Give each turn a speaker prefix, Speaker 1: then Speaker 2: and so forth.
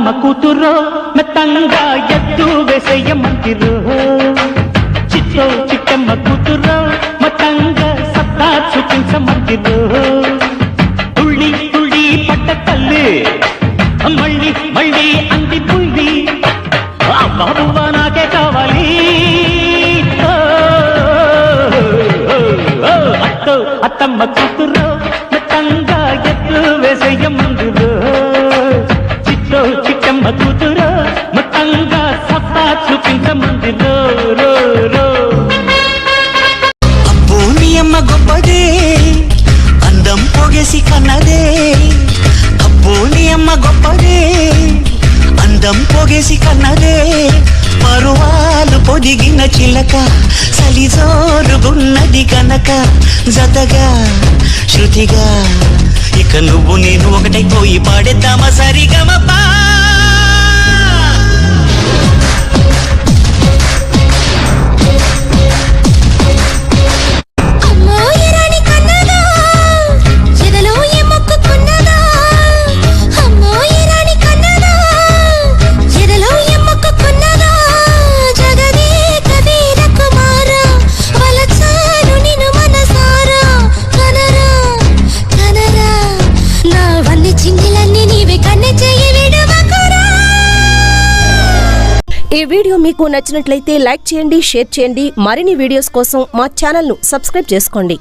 Speaker 1: అత్తమ్మ కూతురో మెత్తంగా ఎత్తు వేసేయమంటిరో చిట్టో చిట్టమ్మ కూతురో మెత్తంగా సత్తా చూపించమంటిరో తుళ్ళి తుళ్ళి పట్ట తల్లి మళ్ళీ మళ్ళీ అంది పుల్లి బాబువా నాకే కావాలి అత్తో అత్తమ్మ కూతురో మెత్తంగా ఎత్తు వేసేయమంటిరో చిట్టో చిట్టమ్మ కూతురో మెత్తంగా సత్తా చూపించమంటిరో రో రో
Speaker 2: అబ్బో నీ అమ్మ గొప్పదే అందం పొగేసి కన్నదే అబ్బో నీ అమ్మ గొప్పదే అందం పొగేసి కన్నదే పరువాలు పొదిగిన చిలక సలిజోరుగున్నది కనుక జతగా శృతిగా ఇక నువ్వు నేను ఒకటైపోయి పాడేద్దామా సరిగమపా
Speaker 3: ఈ వీడియో మీకు నచ్చినట్లయితే లైక్ చేయండి, షేర్ చేయండి. మరిన్ని వీడియోస్ కోసం మా ఛానల్ ను సబ్స్క్రైబ్ చేసుకోండి.